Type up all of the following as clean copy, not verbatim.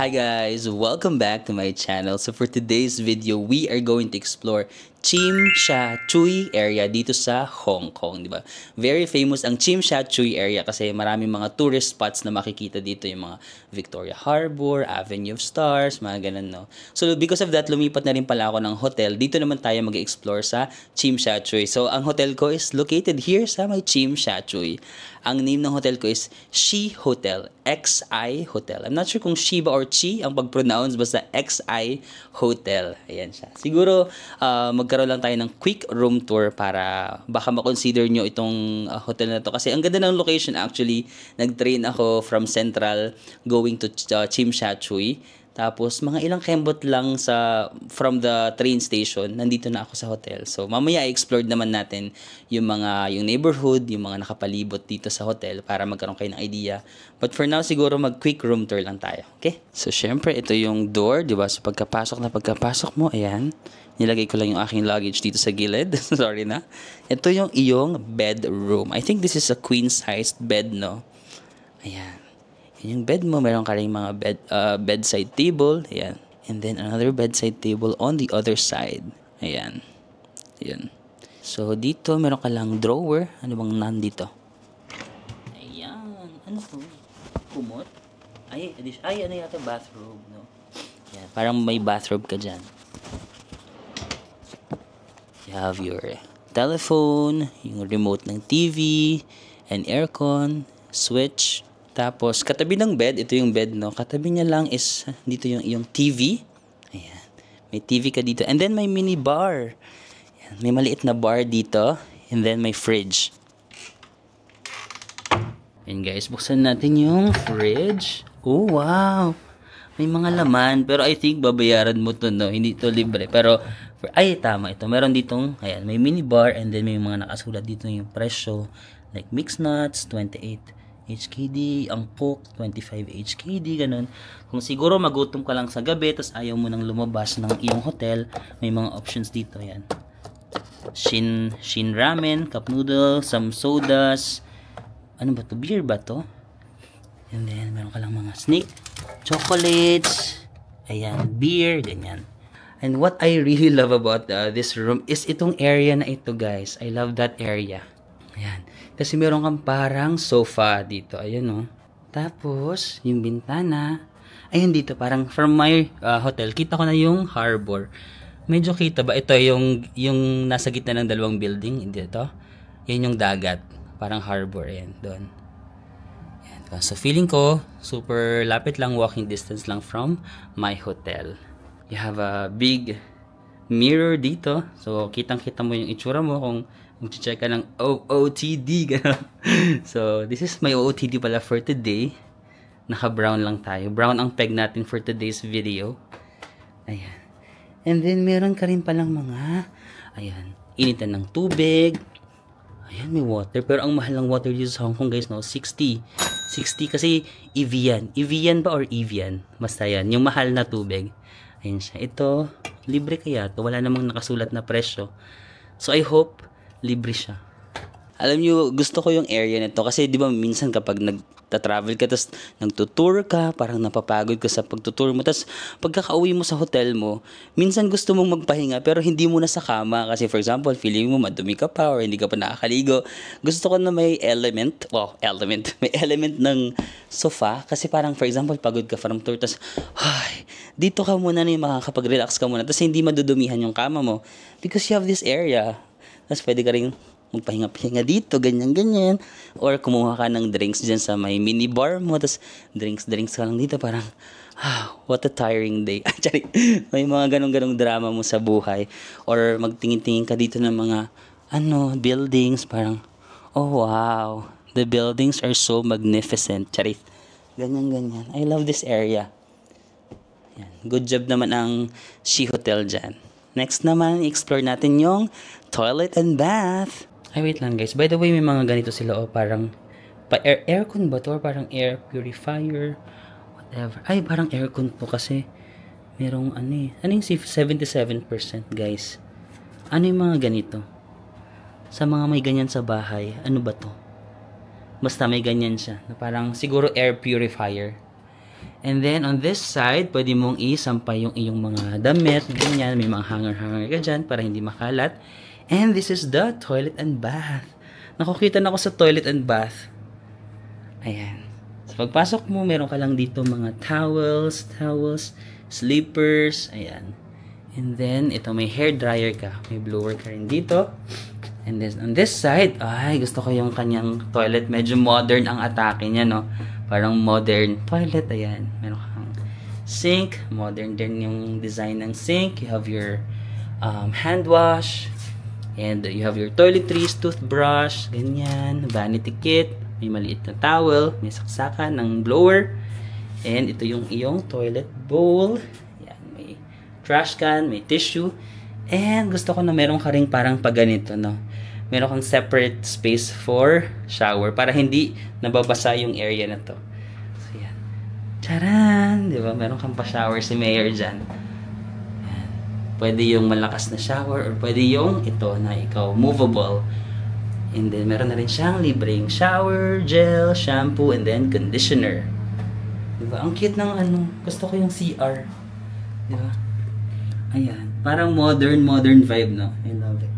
Hi guys, welcome back to my channel. So for today's video, we are going to explore Tsim Sha Tsui area dito sa Hong Kong, di ba? Very famous ang Tsim Sha Tsui area kasi maraming mga tourist spots na makikita dito, yung mga Victoria Harbor, Avenue of Stars, mga ganun, no? So because of that, lumipat na rin pala ako ng hotel. Dito naman tayo mag-explore sa Tsim Sha Tsui. So ang hotel ko is located here sa may Tsim Sha Tsui. Ang name ng hotel ko is Xi Hotel, XI Hotel. I'm not sure kung Shi ba or Chi ang pag-pronounce, basta XI Hotel. Ayan siya. Siguro magkaroon lang tayo ng quick room tour para baka ma-consider nyo itong hotel na to. Kasi ang ganda ng location actually. Nag-train ako from Central going to Tsim Sha Tsui. Tapos, mga ilang kembot lang from the train station, nandito na ako sa hotel. So, mamaya i-explore naman natin yung neighborhood, yung mga nakapalibot dito sa hotel para magkaroon kayo ng idea. But for now, siguro mag-quick room tour lang tayo. Okay? So, syempre, ito yung door, di ba? So, pagkapasok mo, ayan. Nilagay ko lang yung aking luggage dito sa gilid. Sorry na. Ito yung iyong bedroom. I think this is a queen-sized bed, no? Ayan. Yung bed mo, meron ka rin mga bedside table. Ayan. And then, another bedside table on the other side. Ayan. Ayan. So, dito, meron ka lang drawer. Ano bang nandito? Ayan. Ano to? Kumot? Ano yata? Bathrobe, no? Ayan. Parang may bathrobe ka dyan. You have your telephone, yung remote ng TV, and aircon, switch. Tapos, katabi ng bed, ito yung bed, no? Katabi niya lang is, dito yung TV. Ayan. May TV ka dito. And then, may mini bar. Ayan. May maliit na bar dito. And then, may fridge. And guys, buksan natin yung fridge. Oh, wow! May mga laman. Pero I think, babayaran mo to, no? Hindi to libre. Pero, tama ito. Meron ditong, ayan, may mini bar. And then, may mga nakasulat dito yung presyo. Like, mixed nuts, 28 HKD, ang Coke, 25 HKD, ganun. Kung siguro magutom ka lang sa gabi, tas ayaw mo nang lumabas ng iyong hotel, may mga options dito, yan. Shin ramen, cup noodle, some sodas, ano ba to? Beer ba to? And then, meron ka lang mga snack, chocolates, ayan, beer, ganyan. And what I really love about this room is itong area na ito, guys. I love that area. Ayan. Kasi meron kang parang sofa dito. Ayan, oh. Tapos, yung bintana. Ayan dito, parang from my hotel, kita ko na yung harbor. Medyo kita ba? Ito yung nasa gitna ng dalawang building. Dito. Yan yung dagat. Parang harbor. Ayan, doon. Ayan. So, feeling ko, super lapit lang, walking distance lang from my hotel. You have a big mirror dito. So, kitang-kita mo yung itsura mo kung mag-check ka ng OOTD. So, this is my OOTD pala for today. Naka-brown lang tayo. Brown ang peg natin for today's video. Ayan. And then, meron ka rin palang mga, ayan, initan ng tubig. Ayan, may water. Pero ang mahal ng water dito sa Hong Kong, guys, no? 60 kasi Evian. Evian ba or Evian? Basta yan. Yung mahal na tubig. Ayan siya. Ito, libre kaya ito. Wala namang nakasulat na presyo. So, I hope libre siya. Alam nyo, gusto ko yung area nito kasi di ba minsan kapag nagta-travel ka tapos nagtutour ka, parang napapagod ka sa pagtutour mo, tapos pagkakauwi mo sa hotel mo, minsan gusto mong magpahinga pero hindi mo na sa kama kasi for example, feeling mo madumi ka pa or hindi ka pa nakakaligo. Gusto ko na may may element ng sofa kasi parang for example, pagod ka from tour, tapos dito ka muna na yung makakapag-relax ka muna tapos hindi madudumihan yung kama mo because you have this area. Tapos pwede ka rin magpahinga-pahinga dito, ganyan-ganyan. Or kumuha ka ng drinks dyan sa may mini bar mo. Tapos drinks ka lang dito. Parang, what a tiring day. May mga ganong-ganong drama mo sa buhay. Or magtingin-tingin ka dito ng mga, buildings. Parang, oh wow, the buildings are so magnificent. Charit. Ganyan-ganyan. I love this area. Yan. Good job naman ang Xi Hotel dyan. Next naman, explore natin yung toilet and bath. Wait lang guys. By the way, may mga ganito sila. Parang, aircon ba to? Or parang air purifier? Whatever. Parang aircon to kasi merong Ano yung 77% guys? Ano yung mga ganito? Sa mga may ganyan sa bahay, ano ba to? Basta may ganyan siya. Na parang siguro air purifier. And then, on this side, pwede mong isampay yung iyong mga damit. Ganyan, may mga hanger-hanger ka dyan para hindi makalat. And this is the toilet and bath. Nakukita na ako sa toilet and bath. Ayan. So, pagpasok mo, meron ka lang dito mga towels, slippers. Ayan. And then, ito may hair dryer ka. May blower ka rin dito. And then, on this side, ay, gusto ko yung kanyang toilet. Medyo modern ang atake niya, no? Parang modern toilet, ayan. Meron kang sink. Modern din yung design ng sink. You have your hand wash. And you have your toiletries, toothbrush, ganyan, vanity kit. May maliit na towel. May saksakan ng blower. And ito yung iyong toilet bowl. Ayan, may trash can, may tissue. And gusto ko na meron ka rin parang paganito, no? Meron kang separate space for shower para hindi nababasa yung area na to. So, yan. Charan! Di ba? Meron kang pa-shower si Mayor dyan. Yan. Pwede yung malakas na shower or pwede yung ito na ikaw movable. And then, meron na rin siyang libreng shower, gel, shampoo, and then conditioner. Di ba? Ang cute ng ano. Gusto ko yung CR. Di ba? Ayan. Parang modern vibe, no? I love it.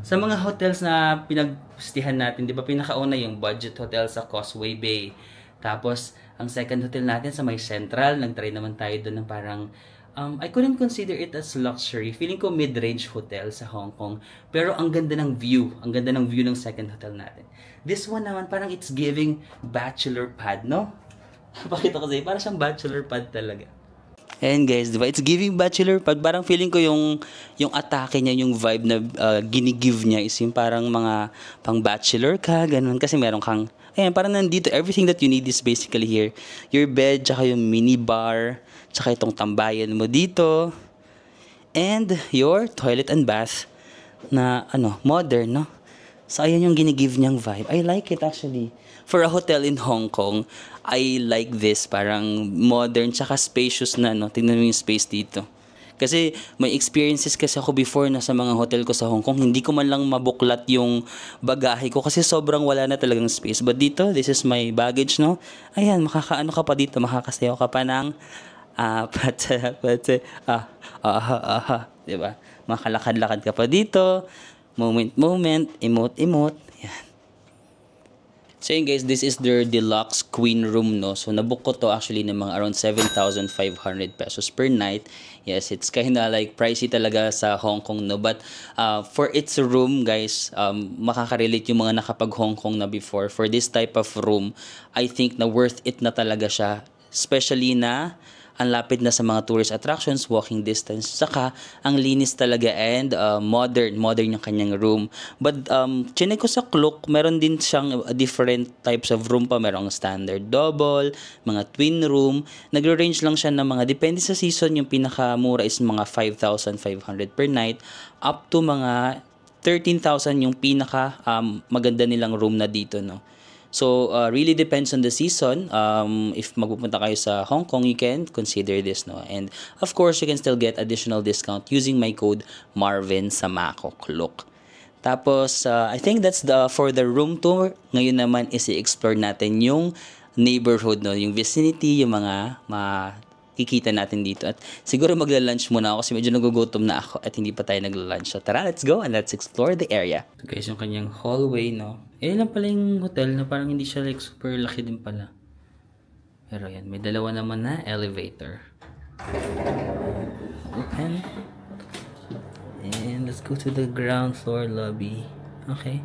Sa mga hotels na pinagpustihan natin, di ba pinakauna yung budget hotel sa Causeway Bay. Tapos, ang second hotel natin sa may Central, nag-try naman tayo doon ng parang, I couldn't consider it as luxury. Feeling ko mid-range hotel sa Hong Kong. Pero ang ganda ng view. Ang ganda ng view ng second hotel natin. This one naman, parang it's giving bachelor pad, no? Pakita ko sa'yo, parang siyang bachelor pad talaga. And guys, diba? It's giving bachelor pad. Parang feeling ko yung atake niya, yung vibe na ginigive niya is yung parang mga pang bachelor ka, ganun. Kasi meron kang, ayan, parang nandito, everything that you need is basically here. Your bed, tsaka yung mini bar, tsaka itong tambayan mo dito. And your toilet and bath na, modern, no? So, ayan yung ginigive niyang vibe. I like it actually. For a hotel in Hong Kong, I like this. Parang modern, tsaka spacious na, no? Tingnan mo yung space dito. Kasi may experiences kasi ako before na sa mga hotel ko sa Hong Kong, hindi ko man lang mabuklat yung bagahe ko kasi sobrang wala na talagang space. But dito, this is my baggage, no? Ayan, makakaano ka pa dito, makakasayaw ka pa ng diba? Makalakad-lakad ka pa dito, moment, emote. Yan. So yun guys, this is their deluxe queen room, no? So nabook ko to actually ng mga around 7,500 pesos per night. Yes, it's kinda like pricey talaga sa Hong Kong, no? But for its room, guys, makaka-relate yung mga nakapag Hong Kong na before. For this type of room, I think na worth it na talaga siya. Especially na ang lapit na sa mga tourist attractions, walking distance, saka ang linis talaga and modern yung kanyang room. But chinek ko sa Klook, meron din siyang different types of room pa. Merong standard double, mga twin room. Nagre-range lang siya ng mga, depende sa season, yung pinakamura is mga 5,500 per night, up to mga 13,000 yung pinaka maganda nilang room na dito, no? So, really depends on the season. If magpupunta kayo sa Hong Kong, you can consider this, no? And, of course, you can still get additional discount using my code Marvin sa Klook. Tapos, I think that's for the room tour. Ngayon naman is i-explore natin yung neighborhood, no? Yung vicinity, yung mga kikita natin dito. At siguro magla-lunch muna ako kasi medyo nagugutom na ako at hindi pa tayo nagla-lunch. So tara, let's go and let's explore the area. So guys, yung kanyang hallway, no? Lang pala yung hotel na parang hindi siya like super laki din pala. Pero yan, may dalawa naman na elevator. Open. And let's go to the ground floor lobby. Okay.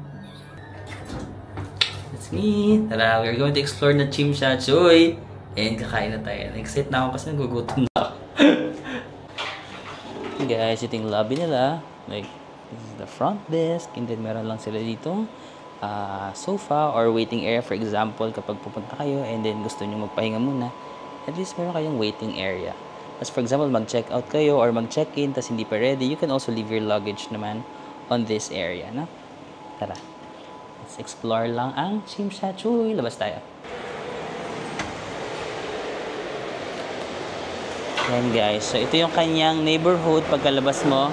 That's me. Tara, we're going to explore na Tsim Sha Tsui. And kakain na tayo. Excited na ako kasi nagugutom na ako. Guys, ito yung lobby nila. Like, this is the front desk. And then meron lang sila dito sofa or waiting area. For example, kapag pupunta kayo and then gusto nyo magpahinga muna, at least meron kayong waiting area. As for example, mag-check out kayo or mag-check-in tas hindi pa ready, you can also leave your luggage naman on this area, no? Tara. Let's explore lang ang Tsim Sha Tsui. Labas tayo. Yan guys, so ito yung kanyang neighborhood pagkalabas mo.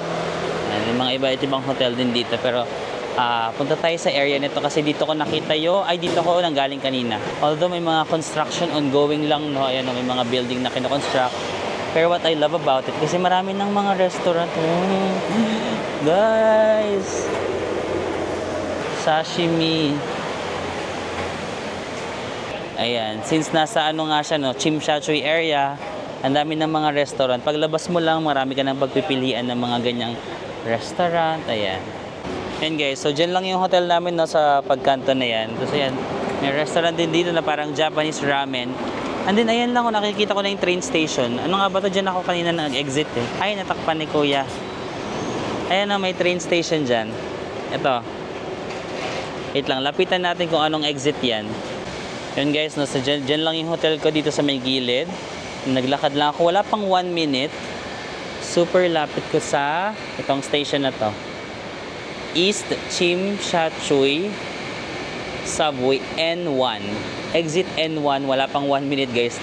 May mga iba-ibang hotel din dito pero Punta tayo sa area nito kasi dito ko nakita dito ko nanggaling kanina. Although may mga construction ongoing lang, no? Ayan, may mga building na kino-construct. Pero what I love about it, kasi marami ng mga restaurant. Guys! Sashimi. Ayan, since nasa nga siya, no, Chimsha-chui area, ang dami ng mga restaurant. Paglabas mo lang, marami ka ng pagpipilian ng mga ganyang restaurant. Ayan. Ayan guys, so dyan lang yung hotel namin, no, sa pagkanto na yan. Tapos ayan, may restaurant din dito na parang Japanese ramen. And then ayan lang, nakikita ko na yung train station. Ano nga ba to? Dyan ako kanina nag-exit eh. Ay, natakpan ni kuya. Ayan na, may train station dyan. Ito. Wait lang, lapitan natin kung anong exit yan. Yun guys, no, so dyan lang yung hotel ko dito sa may gilid. Naglakad lang ako, wala pang 1 minute. Super lapit ko sa itong station na to. East Chimsha-chui Subway N1. Exit N1, wala pang 1 minute guys.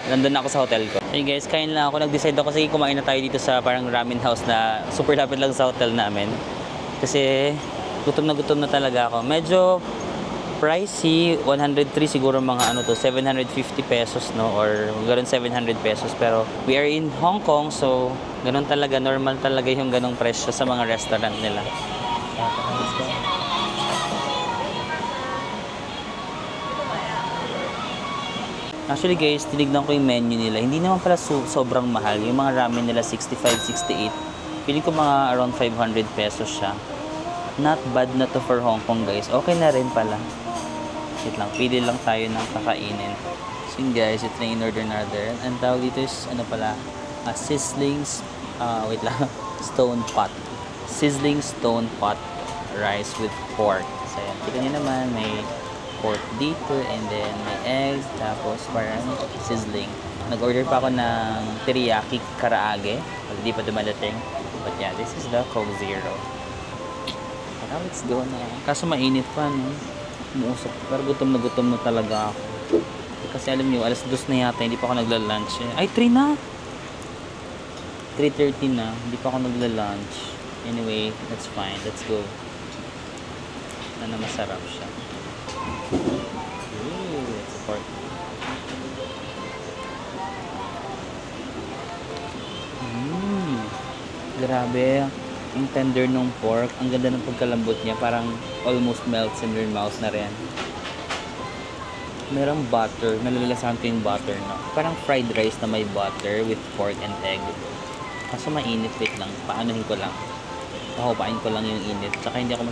Nandun ako sa hotel ko. Hey guys, kain lang ako. Nag-decide ako, sige kumain na tayo dito sa parang ramen house na super lapit lang sa hotel namin. Kasi gutom na talaga ako. Medyo pricey, 103 siguro mga 750 pesos, no, or ganoon 700 pesos, pero we are in Hong Kong, so ganoon talaga, normal talaga yung ganong presyo sa mga restaurant nila. Actually guys, tinignan ko yung menu nila, hindi naman pala sobrang mahal. Yung mga ramen nila 65, 68, feeling ko mga around 500 pesos siya. Not bad na to for Hong Kong guys, okay na rin pala. Wait lang, pili lang tayo ng kakainin. So yun guys, ito na in-order natin. Ang tawag dito is, sizzling, wait lang, stone pot. Sizzling stone pot rice with pork. So yan, kita nyo naman, may pork dito, and then may eggs, tapos parang sizzling. Nag-order pa ako ng teriyaki karaage, hindi pa dumadating. But yeah, this is the Coke Zero. Now let's go na. Kaso mainit pa, no? Umuusap. Pero gutom na talaga ako. Kasi alam nyo, alas 2 na yata, hindi pa ako nagla-lunch. Ay, 3 na! 3:30 na, hindi pa ako nagla-lunch. Anyway, that's fine. Let's go. Na masarap siya. Ooh, it's pork. Grabe. Ang tender ng pork. Ang ganda ng pagkalambot niya. Parang almost melts in your mouth na rin. Merong butter. Nalalasahan ko yung butter, no? Parang fried rice na may butter with pork and egg. Kaso mainit, wait lang. Paanohin ko lang. Pahupain ko lang yung init. Tsaka hindi ko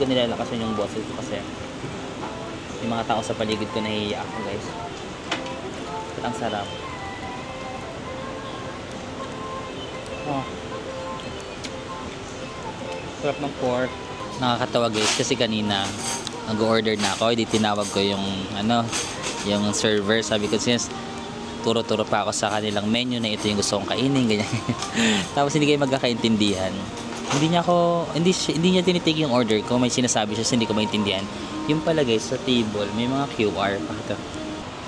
nilalakasan yung boses ko kasi yung mga tao sa paligid ko nahihiya ako, guys. But ang sarap. Oh. Sarap ng pork. Nakakatawa guys kasi kanina nag-order na ako, hindi tinawag ko yung yung server. Sabi ko since turo-turo pa ako sa kanilang menu na ito yung gusto kong kainin, ganyan. Tapos hindi kayo magkakaintindihan. Hindi niya tinitake yung order ko, may sinasabi siya, hindi ko maintindihan. Yung pala guys, sa table may mga QR.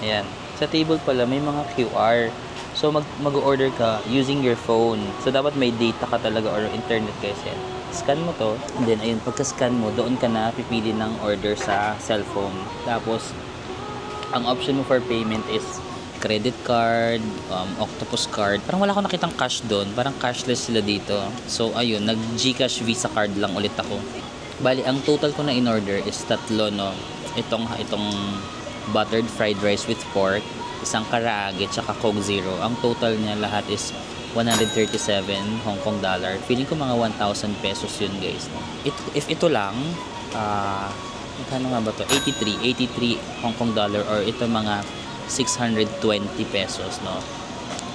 Ayan, sa table pala may mga QR. So mag-order ka using your phone. So dapat may data ka talaga or internet guys. Yan. Scan mo to, and then ayun, pagka-scan mo, doon ka na pipili ng order sa cellphone. Tapos ang option mo for payment is credit card, octopus card. Parang wala akong nakitang cash doon. Parang cashless sila dito. So ayun, nag-GCash Visa card lang ulit ako. Bali, ang total ko na in-order is tatlo, no. Itong buttered fried rice with pork, isang karaage, tsaka Coke Zero. Ang total niya lahat is 137 Hong Kong dollar. Feeling ko mga 1,000 pesos yun guys. If ito lang, magkano nga ba to? 83 Hong Kong dollar, or ito mga 620 pesos, no.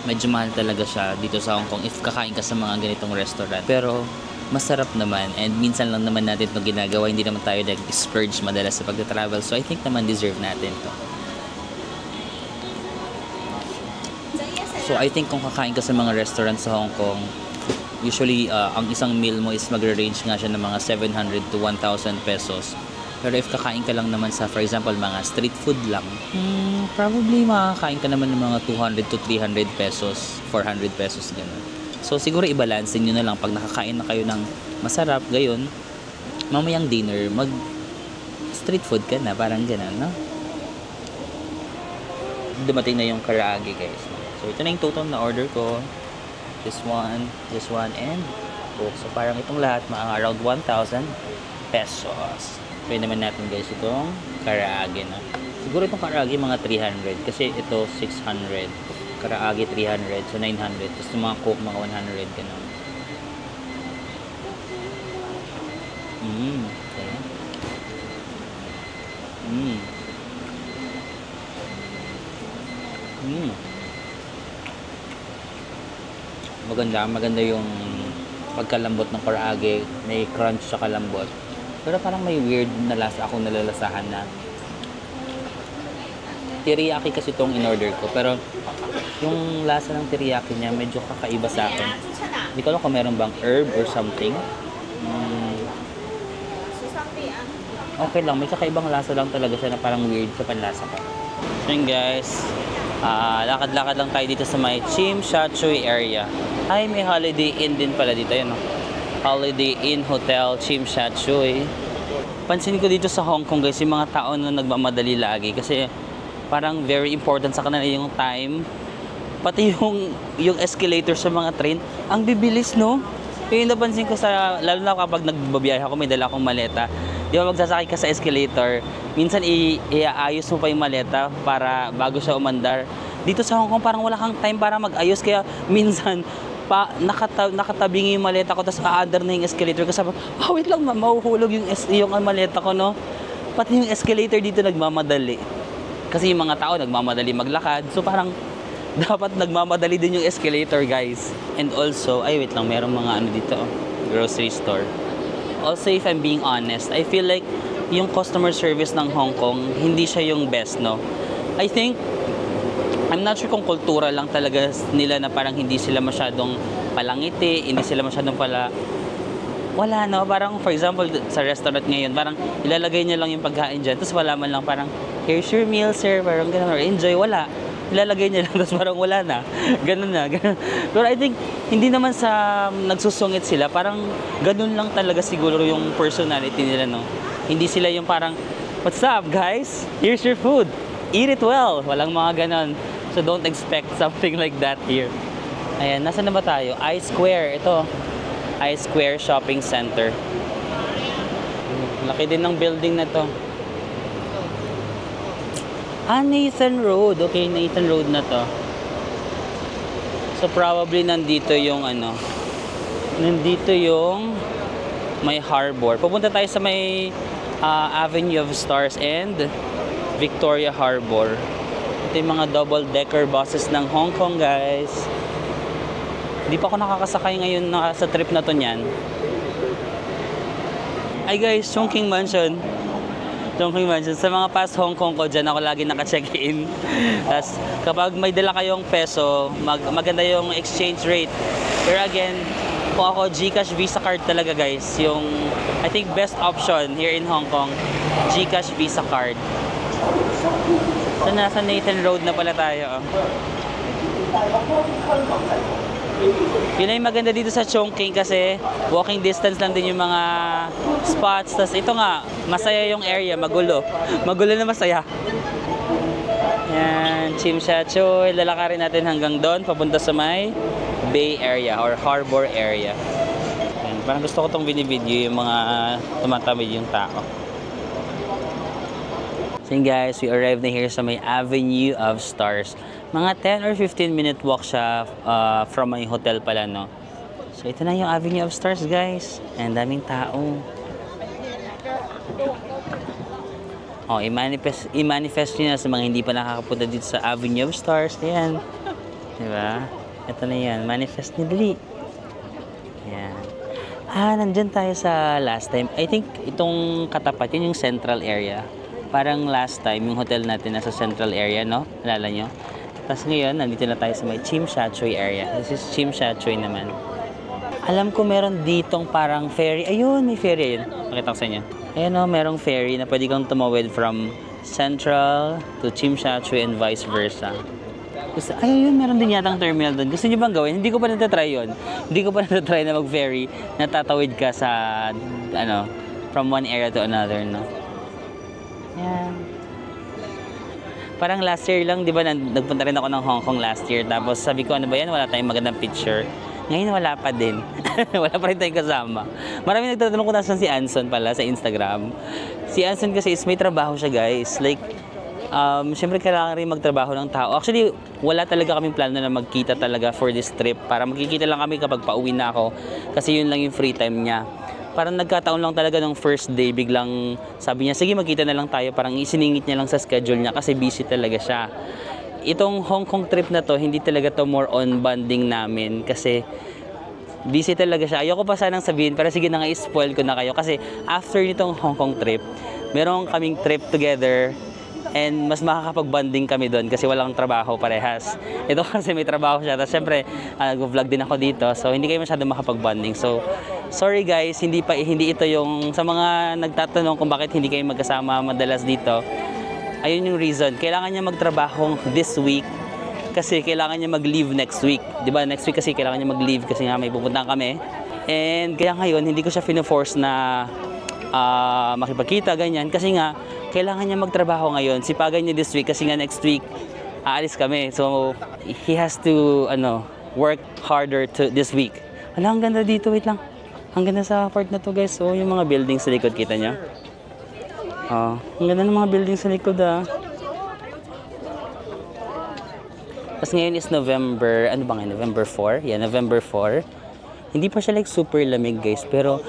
Medyo mahal talaga siya dito sa Hong Kong if kakain ka sa mga ganitong restaurant. Pero masarap naman, and minsan lang naman natin ito ginagawa. Hindi naman tayo nag-splurge madalas sa pagta-travel. So I think naman deserve natin to. So I think kung kakain ka sa mga restaurant sa Hong Kong, usually ang isang meal mo is magre-range nga siya ng mga 700 to 1,000 pesos. Pero if kakain ka lang naman sa, for example, mga street food lang, probably makakain ka naman ng mga 200 to 300 pesos, 400 pesos, gano'n. So siguro i-balancein nyo na lang pag nakakain na kayo ng masarap, gayon, mamayang dinner, mag street food ka na, parang gano'n, no? Dumating na yung karaage, guys. So, ito na yung total na order ko. This one, and Coke. So, parang itong lahat, around 1,000 pesos. Pwede naman natin, guys, itong karaage na. Siguro itong karaage, mga 300. Kasi ito, 600. Karaage, 300. So, 900. Tapos yung mga Coke, mga 100. Ganun. Okay. Maganda yung pagkalambot ng karaage, may crunch sa kalambot. Pero parang may weird na lasa akong nalalasahan na teriyaki kasi itong in-order ko. Pero yung lasa ng teriyaki niya medyo kakaiba sa akin. Hindi ko alam kung meron bang herb or something. Okay lang, may kakaibang lasa lang talaga siya na parang weird sa panlasa ko. So yun guys, lakad-lakad lang tayo dito sa may Tsim Sha Tsui area. Ay, may Holiday Inn din pala dito. Yun, no? Holiday Inn Hotel Tsim Sha Tsui. Pansin ko dito sa Hong Kong guys, yung mga tao na nagmamadali lagi. Kasi parang very important sa kanila yung time. Pati yung escalator sa mga train, ang bibilis, no? Yung napansin ko sa, lalo na kapag nagbabiyahe ako, may dala akong maleta. Di ba magsasakay ka sa escalator, minsan iaayos mo pa yung maleta para bago siya umandar. Dito sa Hong Kong parang wala kang time para mag-ayos, kaya minsan nakatabingi yung maleta ko, tapos aandar na yung escalator ko. Sabi, wait lang, mahuhulog yung maleta ko, no? Pati yung escalator dito nagmamadali. Kasi yung mga tao nagmamadali maglakad. So parang dapat nagmamadali din yung escalator, guys. And also, ay wait lang, merong mga ano dito, grocery store. Also, if I'm being honest, I feel like yung customer service ng Hong Kong, hindi siya yung best, no? I think, I'm not sure kung kultura lang talaga nila na parang hindi sila masyadong palangiti, hindi sila masyadong wala, no? Parang, for example, sa restaurant ngayon, parang ilalagay niya lang yung pagkain dyan, tapos wala man lang parang, here's your meal, sir, parang ganun, or enjoy, wala. Ilalagay niya lang, tapos parang wala na. Ganun na, ganun. Pero I think, hindi naman sa nagsusungit sila, parang ganun lang talaga siguro yung personality nila, no? Hindi sila yung parang, what's up, guys? Here's your food. Eat it well. Walang mga ganun. So, don't expect something like that here. Ayan, nasa na ba tayo? I-Square, ito. I-Square Shopping Center. Laki din ng building na to. Nathan Road. Okay, Nathan Road na to. So, probably nandito yung nandito yung may harbor. Pupunta tayo sa may Avenue of Stars and Victoria Harbor. Ito yung mga double-decker buses ng Hong Kong, guys. Hindi pa ako nakakasakay ngayon sa trip na to niyan. Ay guys, Chongqing Mansion. Chongqing Mansion. Sa mga past Hong Kong ko, dyan ako lagi naka-check-in. Tapos, kapag may dala kayong peso, maganda yung exchange rate. Pero again, kung ako, GCash Visa card talaga guys. Yung, I think, best option here in Hong Kong, GCash Visa card. So, nasa Nathan Road na pala tayo. Yun ay maganda dito sa Chongqing kasi walking distance lang din yung mga spots. Tapos ito nga, masaya yung area, magulo. Magulo na masaya. Yan, Tsim Sha Tsui. Lalakarin natin hanggang doon, papunta sa may Bay Area or Harbor Area. Yan, parang gusto ko itong binibideo yung mga tumatawid yung tao. So yun guys, we arrived na here sa may Avenue of Stars. Mga 10 or 15 minute walk siya from my hotel pala, no? So ito na yung Avenue of Stars, guys. And daming tao. Oh, i-manifest nyo na sa mga hindi pa nakakapunta dito sa Avenue of Stars. Ayan. Diba? Ito na yan. Manifest nyo dali. Ayan. Nandyan tayo sa last time. I think itong katapat, yun yung central area. Parang last time, yung hotel natin nasa central area, no? Alala nyo? Tapos ngayon, nandito na tayo sa may Tsim Sha Tsui area. This is Tsim Sha Tsui naman. Alam ko meron ditong parang ferry. Ayun, may ferry. Ayun. Pakita ko sa inyo. Ayun o, merong ferry na pwede kang tumawid from Central to Tsim Sha Tsui and vice versa. Ayun, meron din yatang terminal doon. Gusto nyo bang gawin? Hindi ko pa natatry yun. Hindi ko pa natatry na mag-ferry na tatawid ka sa, from one area to another, no? Yeah. Parang last year lang, di ba, nagpunta rin ako ng Hong Kong last year. Tapos sabi ko, ano ba yan? Wala tayong magandang picture. Ngayon wala pa din. Wala pa rin tayong kasama. Marami nagtatanong kung nasan si Anson pala sa Instagram. Si Anson kasi is may trabaho siya, guys. Like, syempre kailangan rin magtrabaho ng tao. Actually, wala talaga kaming plano na magkita talaga for this trip. Para magkikita lang kami kapag pauwi na ako. Kasi yun lang yung free time niya. Parang nagkataon lang talaga nung first day, biglang sabi niya, sige magkita na lang tayo. Parang isiningit niya lang sa schedule niya kasi busy talaga siya. Itong Hong Kong trip na to, hindi talaga to more on bonding namin kasi busy talaga siya. Ayoko pa sanang sabihin, pero sige na nga, i-spoil ko na kayo. Kasi after nitong Hong Kong trip, meron kaming trip together and mas makakapag-bonding kami doon kasi walang trabaho parehas. Ito kasi may trabaho siya. Tapos syempre, nag-vlog din ako dito. So, hindi kayo masyado makapag-bonding. So, sorry guys, hindi ito yung sa mga nagtatanong kung bakit hindi kayo magkasama madalas dito. Ayun yung reason. Kailangan niya magtrabaho this week kasi kailangan niya mag-leave next week. 'Di ba? Next week kasi kailangan niya mag-leave kasi nga may pupuntahan kami. And kaya ngayon hindi ko siya fino-force na makipagkita ganyan kasi nga kailangan niya magtrabaho ngayon. Sipagan niya this week kasi nga next week aalis kami. So he has to work harder this week. Wala, ang ganda dito, wait lang. Ang ganda sa part na to, guys. So yung mga buildings sa likod, kita niyo? Ang ganda ng mga buildings sa likod, Tapos ngayon is November, ano ba ngayon? November 4? Yeah, November 4. Hindi pa siya like super lamig, guys, pero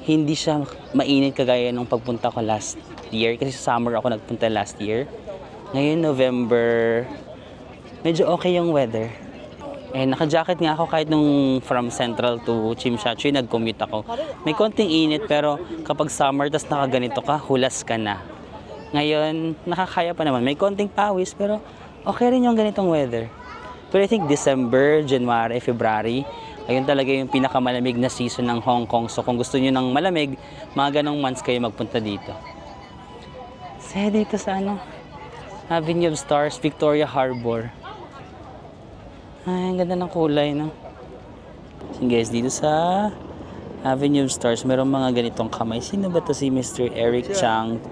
hindi siya mainit kagaya nung pagpunta ko last year kasi sa summer ako nagpunta last year. Ngayon November, medyo okay yung weather. Eh, naka-jacket nga ako kahit nung from Central to Tsimsha-Tsui, nag-commute ako. May konting init pero kapag summer tas nakaganito ka, hulas ka na. Ngayon, nakakaya pa naman. May konting pawis pero okay rin yung ganitong weather. Pero I think December, January, February, ayun talaga yung pinakamalamig na season ng Hong Kong. So kung gusto niyo ng malamig, mga ganong months kayo magpunta dito. Saya dito sa Avenue of Stars, Victoria Harbor. Ay, ang ganda ng kulay, no? So guys, dito sa Avenue of Stars, mayroong mga ganitong kamay. Sino ba to? Si Mr. Eric Chang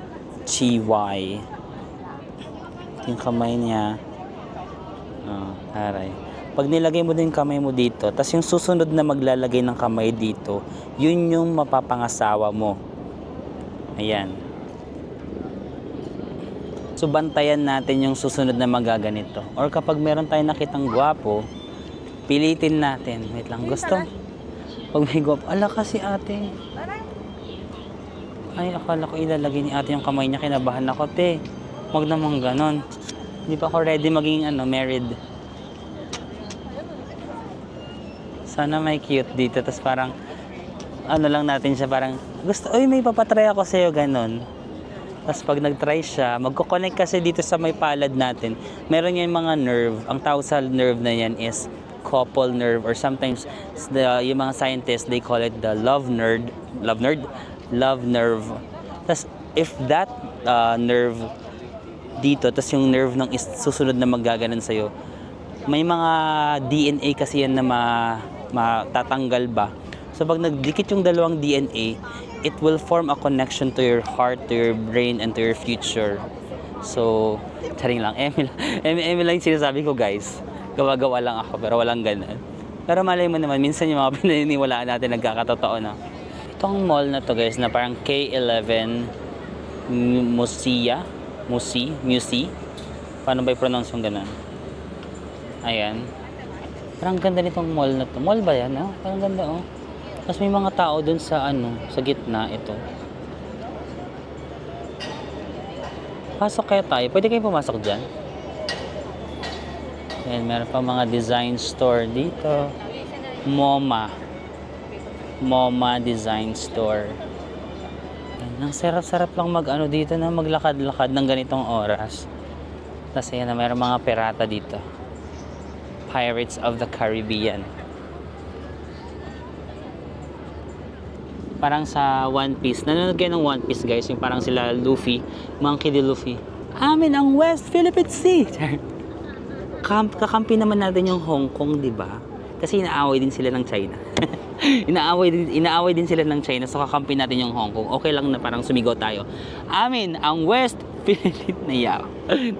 Chi-Y. Ito yung kamay niya. Aray. Pag nilagay mo din yung kamay mo dito, tas yung susunod na maglalagay ng kamay dito, yun yung mapapangasawa mo. Ayan. So, bantayan natin yung susunod na magaganito. Or kapag meron tayong nakitang gwapo, pilitin natin. Wait lang, gusto? Pag may gwapo, ala kasi ate. Ay, akala ko ilalagay ni ate yung kamay niya. Kinabahan ako, te. Huwag naman ganon. Hindi pa ako ready maging married. Sana may cute dito. Tapos parang, lang natin siya, parang, gusto, oy, may papatry ako sa'yo, ganon. Tapos pag nag-try siya, magkoconnect kasi dito sa may palad natin. Meron yung mga nerve. Ang tawag sa nerve na yan is couple nerve or sometimes yung mga scientists, they call it the love nerve. Tapos if that nerve dito, tapos yung nerve ng susunod na maggaganon sa'yo, may mga DNA kasi yan na matatanggal ba. So pag nagdikit yung dalawang DNA, it will form a connection to your heart, to your brain, and to your future. So, charing lang. Emi lang yung sinasabi ko, guys. Gawa-gawa lang ako, pero walang ganun. Pero malay mo naman, minsan yung mga pinaniniwalaan natin nagkakatotoo na. Itong mall na to, guys, na parang K11 Musi. Paano ba i-pronounce yung ganun? Ayan. Parang ganda nitong mall na to. Mall ba yan, no? Parang ganda, oh. Tapos may mga tao dun sa sa gitna ito. Pasok kaya tayo. Pwede kayo pumasok dyan. Ayan, meron pa mga design store dito. MoMA Design Store. Ayan, ang sarap-sarap lang dito na maglakad-lakad ng ganitong oras. Tapos ayan na, meron mga pirata dito. Pirates of the Caribbean. Parang sa One Piece. Nanonood kayo ng One Piece, guys. Yung parang sila Luffy. Monkey D. Luffy. Amin ang West Philippine Sea. Kakampi naman natin yung Hong Kong, di ba? Kasi inaaway din sila ng China. inaaway din sila ng China, so kakampi natin yung Hong Kong. Okay lang na parang sumigaw tayo. Amin ang West Philippine.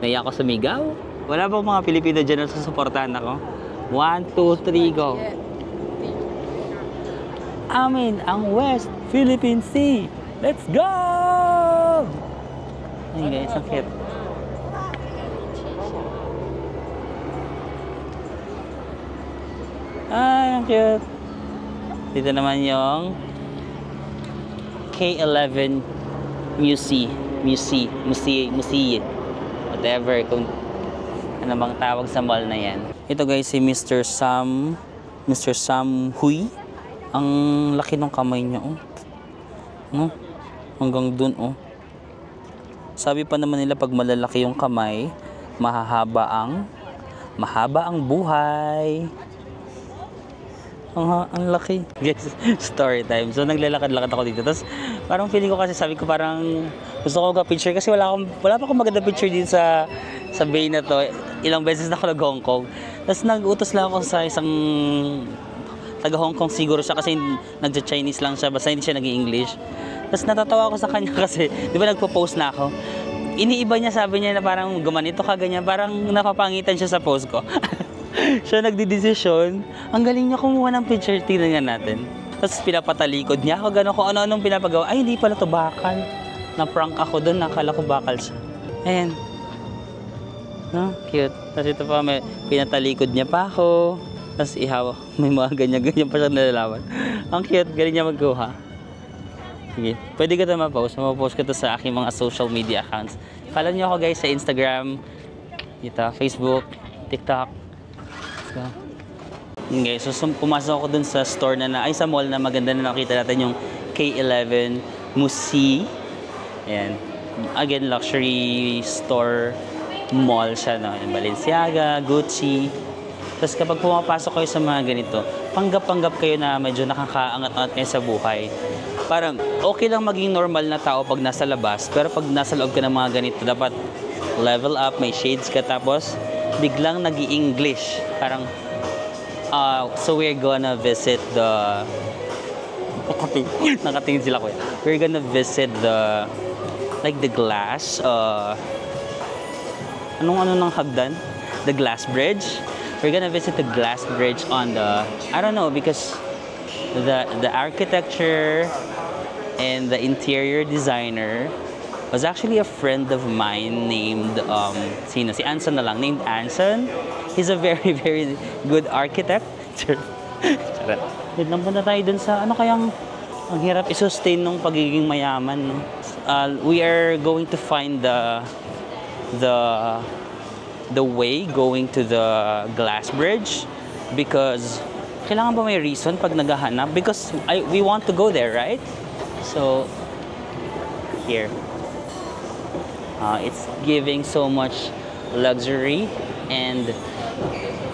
Naiya ako sumigaw. Wala bang mga Pilipino dyan na susuportahan ako? 1, 2, 3, go. Amin ang West Philippine Sea. Let's go! Ayun guys, ang cute. Ay, ang cute. Dito naman yung K11 Musée. Whatever, kung ano bang tawag sa mall na yan. Ito guys, si Mr. Sam Hui. Ang laki ng kamay niya, oh. No? Hanggang dun, oh. Sabi pa naman nila pag malalaki yung kamay, mahaba ang buhay. Ang laki. Guys, story time. So naglalakad-lakad ako dito. Tapos parang feeling ko kasi, sabi ko parang gusto ko mag-picture kasi wala pa akong maganda picture dito sa bay na to. Ilang beses na ako nag-Hong Kong. Tapos nag-utos lang ako sa isang taga Hong Kong siguro siya kasi nagja-Chinese lang siya, basta hindi siya nag-English. Tapos natatawa ako sa kanya kasi, di ba nagpo-post na ako? Iniiba niya, sabi niya na parang gumanito ka ganyan, parang napapangitan siya sa post ko. Siya nagdidesisyon. Ang galing niya kumuha ng picture, tingnan natin. Tapos pinapatalikod niya ako, gano'n ko ano-anong pinapagawa. Ay, hindi pala to bakal. Na-prank ako doon, nakala ko bakal siya. Ayan. No? Cute. Tapos ito pa, may pinatalikod niya pa ako. Tapos ihaw, may mga ganyan-ganyan pa siya nalalaman. Ang cute, galing niya magkuha. Sige, pwede ko ito ma-post. Ma-post ko ito sa aking mga social media accounts. Follow niyo ako guys sa Instagram, dito, Facebook, TikTok. So, yun guys, so pumasok ako dun sa store sa mall na maganda na nakita natin yung K11 Musée. Ayan. Again, luxury store mall siya, no? Balenciaga, Gucci. Tapos kapag pumapasok kayo sa mga ganito, panggap-panggap kayo na medyo nakakaangat-angat kayo sa buhay. Parang okay lang maging normal na tao pag nasa labas, pero pag nasa loob ka ng mga ganito, dapat level up, may shades ka, tapos biglang nag-i-English. Parang, so we're gonna visit the... Nakatingin sila ko. We're gonna visit the... like the glass, anong ng hagdan? The glass bridge. We're gonna visit the glass bridge on the, I don't know, because the architecture and the interior designer was actually a friend of mine named, si Anson na lang, named Anson. He's a very, very good architect. Charot. Wait lang, punta tayo dun sa, ano kayang, ang hirap i-sustain ng pagiging mayaman, no? We are going to find the way going to the glass bridge, because kailangan ba may reason pag naghahanap, because we want to go there, right? So here, it's giving so much luxury, and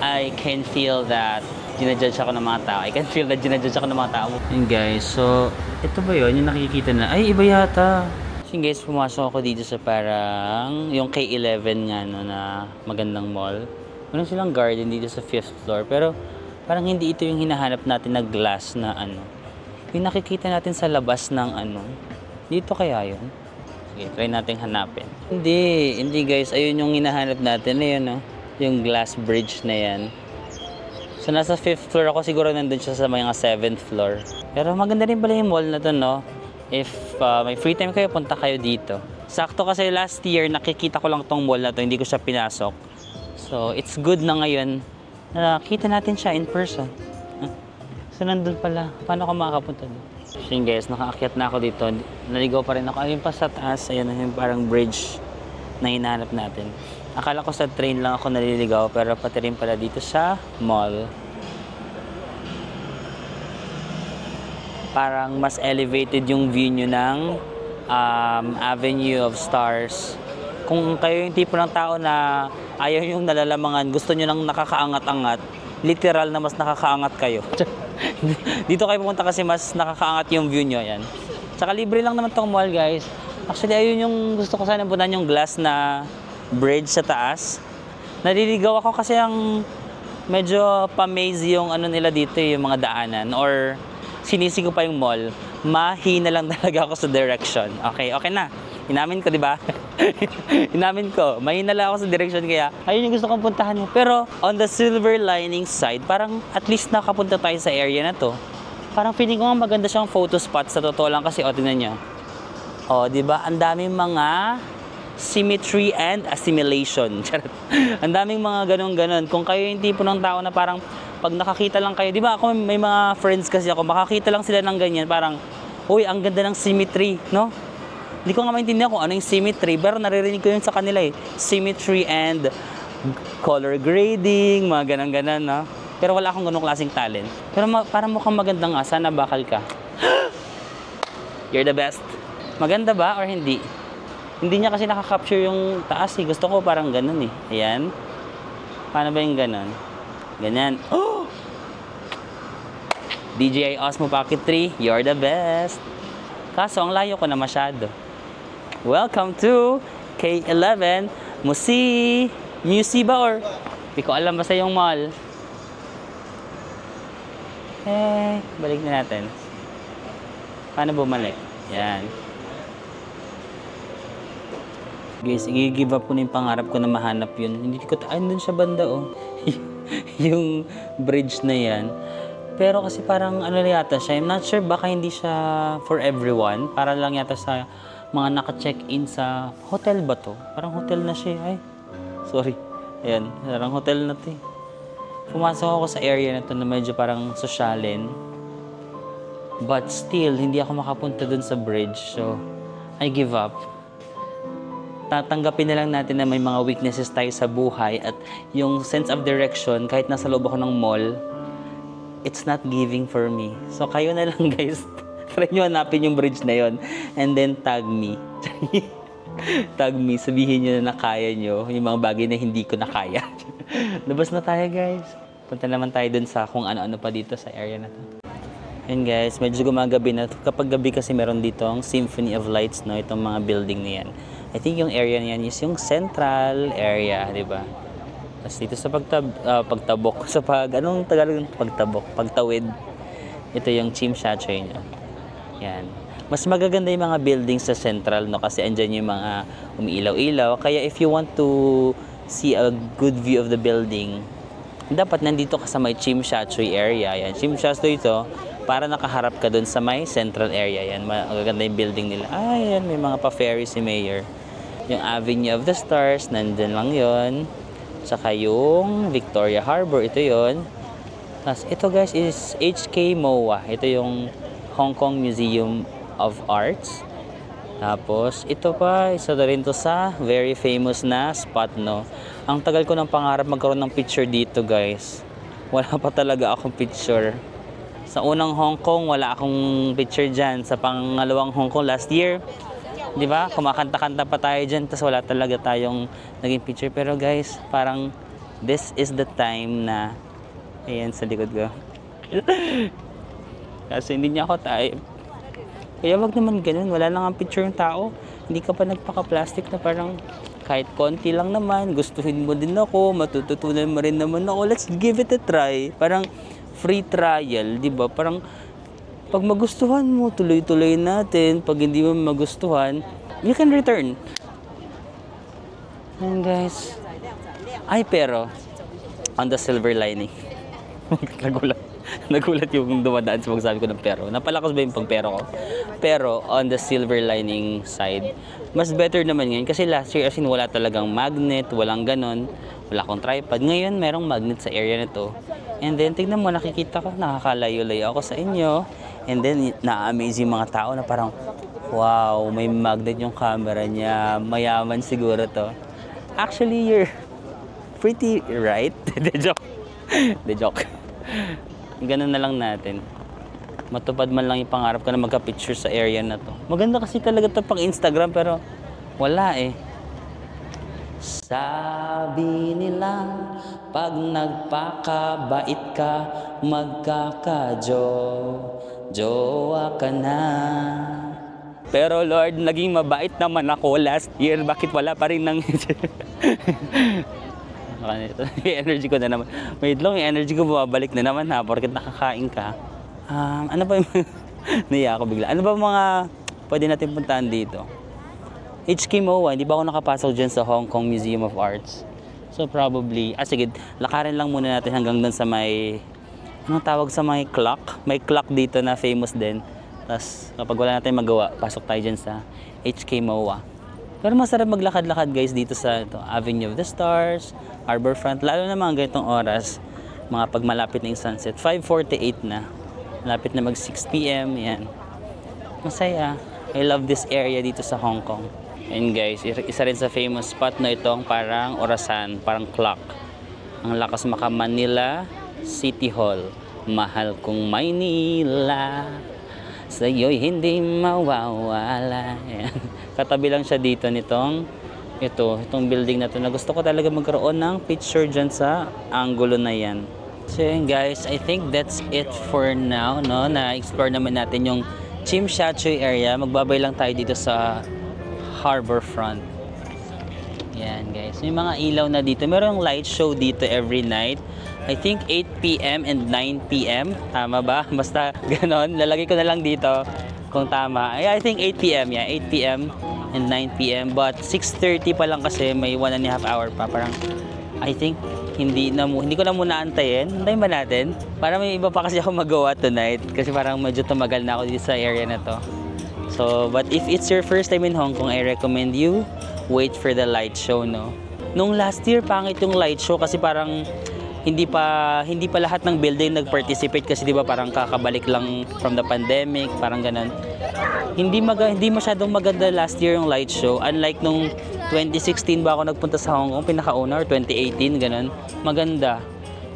I can feel that ginajudge ako ng mga tao. I can feel that ginajudge ako ng mga tao. And guys, so ito ba yun yung nakikita na, ay iba yata. So guys, pumasok ako dito sa parang yung K11 nga, no, na magandang mall. Meron silang garden dito sa 5th floor, pero parang hindi ito yung hinahanap natin na glass na ano. Yung nakikita natin sa labas ng ano. Dito kaya yun? Sige, try natin hanapin. Hindi guys, ayun yung hinahanap natin. Ayun, no? Yung glass bridge na yan. So nasa 5th floor ako, siguro nandun siya sa mga 7th floor. Pero maganda rin pala yung mall na to, no? If may free time kayo, punta kayo dito. Sakto kasi last year, nakikita ko lang tong mall na to, hindi ko siya pinasok. So, it's good na ngayon, nakita natin siya in person. So, nandun pala. Paano ako makakapunta doon? So, yun guys, nakaakyat na ako dito. Naligaw pa rin ako. Ayun pa sa taas, ayun yung parang bridge na hinahanap natin. Akala ko sa train lang ako naliligaw, pero pati rin pala dito sa mall. Parang mas elevated yung view nyo ng Avenue of Stars. Kung kayo yung tipo ng tao na ayaw yung nalalamangan, gusto nyo ng nakakaangat-angat, literal na mas nakakaangat kayo. Dito kayo pumunta kasi mas nakakaangat yung view nyo. Yan. Tsaka libre lang naman tong mall guys. Actually ayun yung gusto ko sana puntahan, yung glass na bridge sa taas. Naliligaw ako kasi ang medyo pa-maze yung ano nila dito, yung mga daanan, or sinisi ko pa yung mall, mahina lang talaga ako sa direction. Okay, okay na. Inamin ko, di ba? Inamin ko, mahina lang ako sa direction, kaya ayun yung gusto kong puntahan. Pero on the silver lining side, parang at least nakapunta tayo sa area na to. Parang feeling ko nga maganda siyang photo spot sa totoo lang kasi, tingnan nyo. Di ba? Ang daming mga symmetry and assimilation. Ang daming mga ganon-ganon. Kung kayo yung tipo ng tao na parang pag nakakita lang kayo, di ba ako may mga friends kasi ako, makakita lang sila ng ganyan, parang, uy, ang ganda ng symmetry, no? Hindi ko nga maintindihan kung ano yung symmetry, pero naririnig ko yun sa kanila eh. Symmetry and color grading, mga ganon-ganon, no? Pero wala akong ganong klaseng talent. Pero parang mukhang maganda nga, sana bakal ka. You're the best. Maganda ba or hindi? Hindi niya kasi nakaka-capture yung taas eh. Gusto ko parang ganun eh. Ayan. Paano ba yung ganun? Ganyan. Oh! DJI Osmo Pocket 3, you're the best. Kaso, ang layo ko na masyado. Welcome to K11 Musi. Musi ba or? Hindi ko alam, basta yung mall. Balik na natin. Paano bumalik? Yan. Guys, i-give up ko na yung pangarap ko na mahanap yun. Hindi ko doon siya banda yung bridge na yan. Pero kasi parang ano yata siya, I'm not sure, baka hindi siya for everyone. Para lang yata sa mga naka-check-in sa hotel ba to? Parang hotel na siya. Ay, sorry. Ayan, parang hotel na to. Pumasok ako sa area na to na medyo parang sosyalin. But still, hindi ako makapunta dun sa bridge. So, I give up. Tatanggapin na lang natin na may mga weaknesses tayo sa buhay at yung sense of direction, kahit nasa loob ako ng mall, it's not giving for me. So, kayo na lang guys, try nyo hanapin yung bridge na yon and then tag me. Tag me, sabihin nyo na kaya nyo yung mga bagay na hindi ko na kaya. Labas na tayo guys. Punta naman tayo dun sa kung ano-ano pa dito sa area na to. Yan guys, medyo gumagabi na. Kapag gabi kasi meron dito ang Symphony of Lights, no? Itong mga building na yan. I think yung area na yan is yung central area, di ba? Tapos dito sa pagtabok, sa anong Tagalog yung pagtabok? Pagtawid. Ito yung Tsim Sha Tsui niya. Yan. Mas magaganda yung mga buildings sa central, no? Kasi andyan yung mga umiilaw-ilaw. Kaya if you want to see a good view of the building, dapat nandito ka sa may Tsim Sha Tsui area. Yan. Tsim Sha Tsui ito, para nakaharap ka dun sa may central area. Yan. Magaganda yung building nila. Yan. May mga pa-ferry si Mayor. Yung Avenue of the Stars, nandun lang yon. Saka yung Victoria Harbor, ito yon. Tapos ito guys is HK MOA. Ito yung Hong Kong Museum of Arts. Tapos ito pa, isa na rin to sa very famous na spot, no. Ang tagal ko ng pangarap magkaroon ng picture dito guys. Wala pa talaga akong picture. Sa unang Hong Kong, wala akong picture dyan. Sa pangalawang Hong Kong last year, di ba? Kumakanta-kanta pa tayo dyan, tapos wala talaga tayong naging picture. Pero guys, parang this is the time na, ayan sa likod ko. Kasi hindi niya ako type. Kaya wag naman ganun, wala lang ang picture ng tao. Hindi ka pa nagpaka-plastic na parang kahit konti lang naman, gustuhin mo din ako, matututunan mo rin naman ako, let's give it a try. Parang free trial, di ba? Parang pag magustuhan mo, tuloy-tuloy natin. Pag hindi mo magustuhan, you can return. And guys, pero on the silver lining. Nagulat yung dumadaan sa pagsabi ko ng pero. Napalakas ba yung pagpero ko? Pero on the silver lining side, mas better naman ngayon. Kasi last year, as in, wala talagang magnet, walang ganon. Wala akong tripod. Ngayon, merong magnet sa area na to. And then, tignan mo, nakikita ko, nakakalayo-layo ako sa inyo. And then, na-amaze yung mga tao na parang, wow, may magnet yung camera niya. Mayaman siguro to. Actually, you're pretty right. The joke. The joke. Ganun na lang natin. Matupad man lang yung pangarap ko na magka-picture sa area na to. Maganda kasi talaga to pang Instagram pero wala eh. Sabi nila, pag nagpakabait ka, magkaka-jowa ka na. Pero Lord, naging mabait naman ako last year. Bakit wala pa rin ng... May energy ko na naman. Wait lang, yung energy ko bumabalik na naman ha, porket nakakain ka. Ano ba yung naiya ako bigla. Ano ba mga pwede natin puntahan dito? HK MOA, hindi ba ako nakapasok dyan sa Hong Kong Museum of Arts? So probably, sige, lakarin lang muna natin hanggang doon sa may, anong tawag sa may clock? May clock dito na famous din. Tapos kapag wala natin magawa, pasok tayo dyan sa HK MOA. Pero masarap maglakad-lakad guys dito sa Avenue of the Stars, Harbourfront, lalo na mga ganitong oras, mga pag malapit na yung sunset. 5:48 na, malapit na mag 6 PM, yan. Masaya. I love this area dito sa Hong Kong. And guys, isa rin sa famous spot na itong parang orasan, parang clock. Ang lakas maka Manila City Hall. Mahal kong Maynila, sa'yo'y hindi mawawala. Ayan. Katabi lang siya dito nitong itong building na to na gusto ko talaga magkaroon ng picture dyan sa angulo na yan. So yun guys, I think that's it for now, no? Na-explore naman natin yung Tsim Sha Tsui area. Magbabay lang tayo dito sa Harbourfront. Yan guys, may mga ilaw na dito. Merong light show dito every night. I think 8 PM and 9 PM. Tama ba? Basta ganon. Lalagay ko na lang dito kung tama. I think 8 PM. Yeah, 8 PM and 9 PM. But 6:30 pa lang kasi may 1.5 hour pa. Parang I think hindi ko na muna antayin. Antayin ba natin? Para may iba pa kasi ako magawa tonight. Kasi parang medyo tumagal na ako dito sa area na to. So, but if it's your first time in Hong Kong, I recommend you wait for the light show, no? Nung last year, pangit yung light show kasi parang hindi pa lahat ng building nag-participate kasi 'di ba parang kakabalik lang from the pandemic, parang ganun. Hindi masyadong maganda last year yung light show. Unlike nung 2016 ba ako nagpunta sa Hong Kong, pinakauna, or 2018 ganun. Maganda.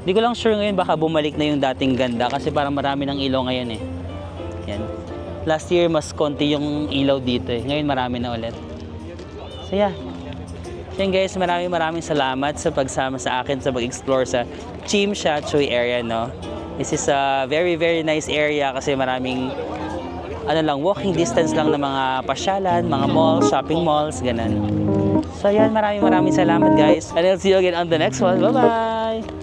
Hindi ko lang sure ngayon baka bumalik na yung dating ganda kasi parang marami ng ilaw ngayon eh. Yan. Last year mas konti yung ilaw dito eh. Ngayon marami na ulit. So yeah. Yan guys, maraming salamat sa pagsama sa akin sa pag-explore sa Tsim Sha Tsui area, no. This is a very nice area kasi maraming walking distance lang ng mga pasyalan, mga malls, shopping malls, ganun. So yan, maraming salamat guys. And I'll see you again on the next one. Bye-bye!